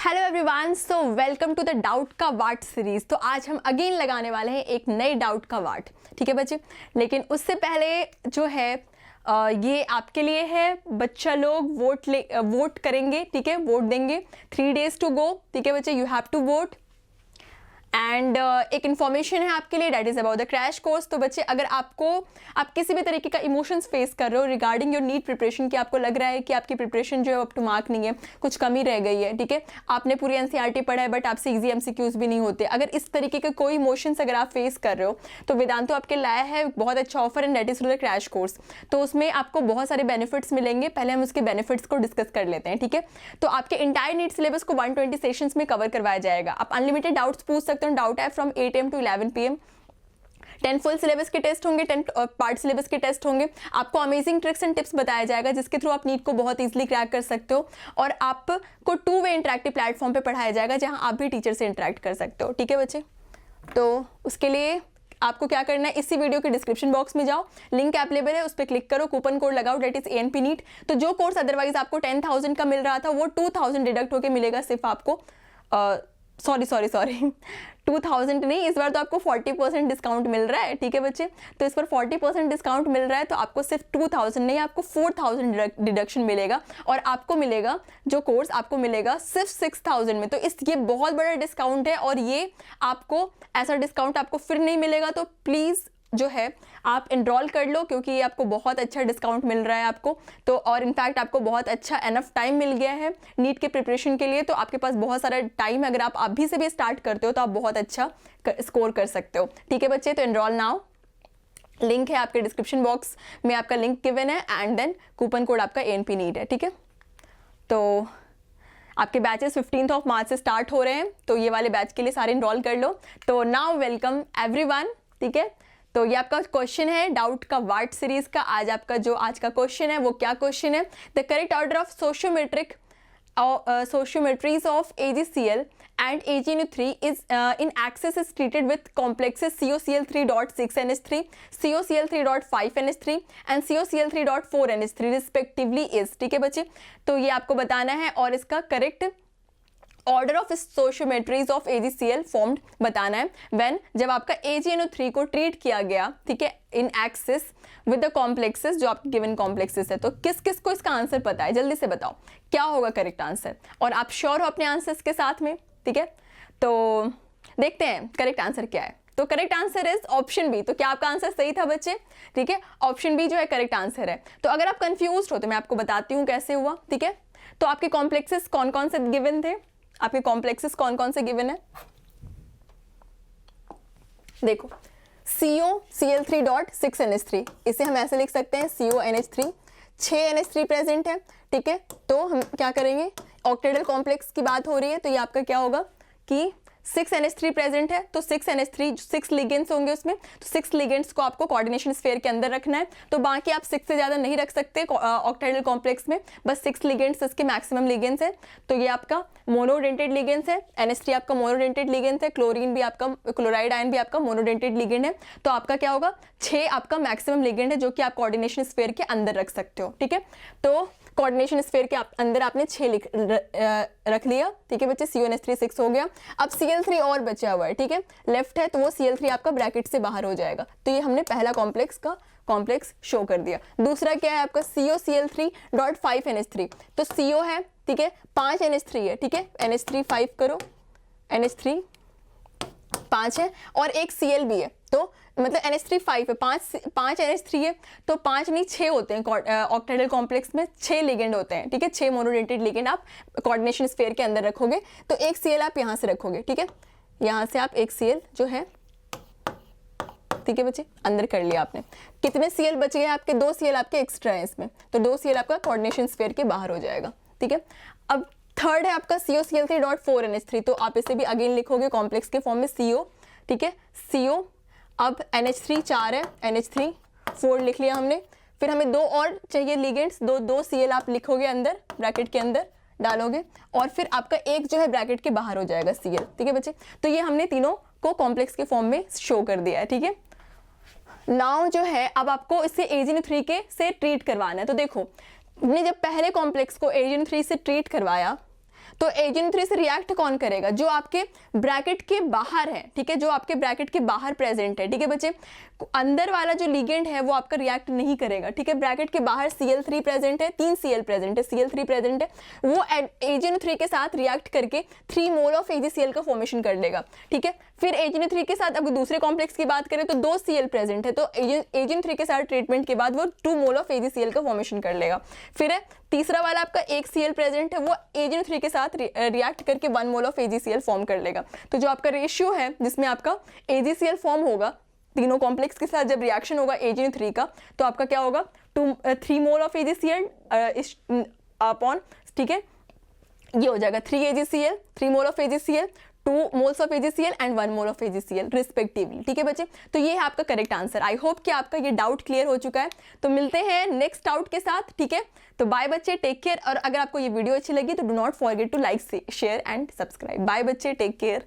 Hello everyone, so welcome to the doubt का वाट series. तो आज हम अगेन लगाने वाले हैं एक नए डाउट का वाट। ठीक है बच्चे, लेकिन उससे पहले जो है ये आपके लिए है। बच्चा लोग वोट करेंगे, ठीक है, वोट देंगे। 3 days टू गो, ठीक है बच्चे, you have to vote. And एक इन्फॉर्मेशन है आपके लिए, that is about the crash course. तो बच्चे, अगर आप किसी भी तरीके का इमोशंस फेस कर रहे हो रिगार्डिंग योर नीट प्रिपरेशन, कि आपको लग रहा है कि आपकी प्रिपरेशन जो है अप टू मार्क नहीं है, कुछ कमी रह गई है, ठीक है, आपने पूरी एनसीईआरटी पढ़ा है बट आपसे इजी एमसीक्यूज भी नहीं होते, अगर इस तरीके के कोई इमोशंस अगर आप फेस कर रहे हो तो वेदांतो आपके लाया है बहुत अच्छा offer, and that is the crash course. तो उसमें आपको बहुत सारे बेनिफिट्स मिलेंगे। पहले हम उसके बेनिफिट्स को डिस्कस कर लेते हैं, ठीक है। तो आपके इंटायर नीट सिलेबस को 120 सेशंस में कवर करवाया जाएगा। आप अनलिमिटेड डाउट्स पूछ सकते हो। डाउट है from 8 AM to 11 PM। 10 full syllabus के टेस्ट होंगे, 10 पार्ट सिलेबस के टेस्ट होंगे। आपको अमेजिंग ट्रिक्स एंड टिप्स बताया जाएगा जिसके थ्रू आप नीट को बहुत इजीली क्रैक कर सकते हो, और आपको 2-वे इंटरेक्टिव प्लेटफॉर्म पे पढ़ाया जाएगा जहां आप भी टीचर से इंटरेक्ट कर सकते हो, ठीक है बच्चे। तो उसके लिए आपको क्या करना है, इसी वीडियो के डिस्क्रिप्शन बॉक्स में जाओ, लिंक अवेलेबल है, उस पर क्लिक करो, कूपन कोड लगाओ, डेट इज ANP नीट। तो जो कोर्स अदरवाइज आपको 10,000 का मिल रहा था वो 2,000 डिडक्ट होकर मिलेगा सिर्फ आपको। सॉरी 2,000 नहीं, इस बार तो आपको 40% डिस्काउंट मिल रहा है, ठीक है बच्चे। तो इस पर 40% डिस्काउंट मिल रहा है, तो आपको सिर्फ 2,000 नहीं, आपको 4,000 डिडक्शन मिलेगा, और आपको मिलेगा जो कोर्स आपको मिलेगा सिर्फ 6,000 में। तो ये बहुत बड़ा डिस्काउंट है, और ये आपको ऐसा डिस्काउंट आपको फिर नहीं मिलेगा। तो प्लीज़ जो है आप एनरोल कर लो, क्योंकि ये आपको बहुत अच्छा डिस्काउंट मिल रहा है आपको। तो और इनफैक्ट आपको बहुत अच्छा एनफ टाइम मिल गया है नीट के प्रिपरेशन के लिए। तो आपके पास बहुत सारा टाइम, अगर आप अभी से भी स्टार्ट करते हो तो आप बहुत अच्छा स्कोर कर सकते हो, ठीक है बच्चे। तो एनरोल नाउ, लिंक है आपके डिस्क्रिप्शन बॉक्स में, आपका लिंक गिवन है, एंड देन कूपन कोड आपका ANP नीट है, ठीक है। तो आपके बैचेस 15 मार्च से स्टार्ट हो रहे हैं, तो ये वाले बैच के लिए सारे इनरोल कर लो। तो नाउ वेलकम एवरीवन, ठीक है। तो ये आपका क्वेश्चन है डाउट का वाट सीरीज का। आज का क्वेश्चन है वो क्या क्वेश्चन है, the correct order of stoichiometries of AgCl and AgNO3 is in axis is treated with complexes COCl3.6NH3, COCl3.5NH3 and COCl3.4NH3 respectively is, ठीक है बच्चे। तो ये आपको बताना है, और इसका correct order of stoichiometries of AgCl formed बताना है व्हेन, जब आपका AgNO3 को ट्रीट किया गया, ठीक है, इन एक्सिस विद द कॉम्प्लेक्सेस, जो आपके गिवन कॉम्प्लेक्सेस है। तो किस किस को इसका आंसर पता है, जल्दी से बताओ क्या होगा करेक्ट आंसर, और आप श्योर हो अपने आंसर्स के साथ में, ठीक है। तो देखते हैं करेक्ट आंसर क्या है। तो correct answer is option B. तो क्या आपका आंसर सही था बच्चे, ठीक है, ऑप्शन बी जो है करेक्ट आंसर है। तो अगर आप कंफ्यूज हो तो मैं आपको बताती हूँ कैसे हुआ, ठीक है। तो आपके कॉम्प्लेक्सेस कौन कौन से गिवन थे, आपके कॉम्प्लेक्सेस कौन कौन से गिवन है, देखो, COCl3.6NH3, इसे हम ऐसे लिख सकते हैं CONH3, 6 NH3 प्रेजेंट है, ठीक है। तो हम क्या करेंगे, ऑक्टेडल कॉम्प्लेक्स की बात हो रही है, तो ये आपका क्या होगा कि 6 NH3 प्रेजेंट है, तो 6 NH3 6 लिगेंड्स होंगे उसमें, तो 6 लिगेंड्स को आपको कोऑर्डिनेशन स्फीयर के अंदर रखना है। तो बाकी आप 6 से ज़्यादा नहीं रख सकते ऑक्टेडल कॉम्प्लेक्स में, बस 6 लिगेंड्स इसके मैक्सिमम लिगेंड्स है। तो ये आपका मोनोडेंटेड लिगेंड्स है, NH3 आपका मोनोडेंटेड लिगेंड्स है, क्लोरीन भी आपका, क्लोराइड आयन भी आपका मोनोडेंटेड लिगेंड है। तो आपका क्या होगा, 6 आपका मैक्सिमम लिगेंड है जो कि आप कोऑर्डिनेशन स्फीयर के अंदर रख सकते हो, ठीक है। तो कोऑर्डिनेशन स्फीयर के अंदर आपने 6 रख लिया, ठीक है बच्चे। CONH3 6 हो गया। अब Cl3 और बचा हुआ है, ठीक है, लेफ्ट है, तो वो Cl3 आपका ब्रैकेट से बाहर हो जाएगा। तो ये हमने पहला कॉम्प्लेक्स शो कर दिया। दूसरा क्या है आपका COCl3.5NH3, तो CO है, ठीक है, 5 NH3 है, ठीक है, NH3 5 करो, NH3 5 है, और एक Cl भी है, तो मतलब NH3 5 है, 5 NH3 है, तो 5 नहीं 6 होते हैं ऑक्टेडल कॉम्प्लेक्स में, 6 लिगेंड होते हैं, ठीक है। 6 मोनोडेंटेड लिगेंड आप कोऑर्डिनेशन स्फीयर के अंदर रखोगे। तो एक Cl आप यहाँ से रखोगे, ठीक है, यहाँ से आप एक Cl जो है, ठीक है बच्चे, अंदर कर लिया आपने। कितने Cl बच गए आपके, 2 Cl आपके एक्स्ट्रा है इसमें, तो 2 Cl आपका कोऑर्डिनेशन स्फीयर के बाहर हो जाएगा, ठीक है। अब थर्ड है आपका COCl3.4NH3, तो आप इसे भी अगेन लिखोगे कॉम्प्लेक्स के फॉर्म में CO, ठीक है, CO। अब NH3 4 है, NH3 4 लिख लिया हमने। फिर हमें 2 और चाहिए लिगेंड्स, दो Cl आप लिखोगे अंदर, ब्रैकेट के अंदर डालोगे, और फिर आपका एक जो है ब्रैकेट के बाहर हो जाएगा Cl, ठीक है बच्चे। तो ये हमने तीनों को कॉम्प्लेक्स के फॉर्म में शो कर दिया है, ठीक है। नाउ जो है अब आपको इससे AgNO3 के से ट्रीट करवाना है। तो देखो, हमने जब पहले कॉम्प्लेक्स को AgNO3 से ट्रीट करवाया तो AgNO3 से रिएक्ट कौन करेगा? जो आपके ब्रैकेट के बाहर है, ठीक है, जो आपके ब्रैकेट के बाहर प्रेजेंट है, ठीक है बच्चे। अंदर वाला जो लिगेंड है वो आपका रिएक्ट नहीं करेगा, ठीक है। ब्रैकेट के बाहर Cl3 प्रेजेंट है, 3 Cl प्रेजेंट है, Cl3 प्रेजेंट है, वो AgNO3 के साथ रिएक्ट करके 3 मोल ऑफ AgCl का फॉर्मेशन कर लेगा, ठीक है। फिर AgNO3 के साथ अगर दूसरे कॉम्प्लेक्स की बात करें तो 2 Cl प्रेजेंट है, तो AgNO3 के साथ ट्रीटमेंट के बाद वो 2 मोल ऑफ AgCl का फॉर्मेशन कर लेगा। फिर है तीसरा वाला आपका 1 Cl प्रेजेंट है, वो AgNO3 के साथ रिएक्ट करके 1 मोल ऑफ AgCl फॉर्म कर लेगा। तो जो आपका रेशियो है जिसमें आपका AgCl फॉर्म होगा तीनों कॉम्प्लेक्स के साथ, जब रिएक्शन होगा AgNO3 का, तो आपका क्या होगा 3 मोल ऑफ AgCl अपॉन, ठीक है, ये हो जाएगा 3 AgCl, 3 mole of AgCl, 2 moles of AgCl and 1 mole of AgCl respectively, ठीक है बच्चे। तो ये है आपका करेक्ट आंसर। आई होप कि आपका ये डाउट क्लियर हो चुका है। तो मिलते हैं नेक्स्ट डाउट के साथ, ठीक है। तो बाय बच्चे, टेक केयर। और अगर आपको ये वीडियो अच्छी लगी तो do not forget to like, share and subscribe. Bye बच्चे, टेक केयर।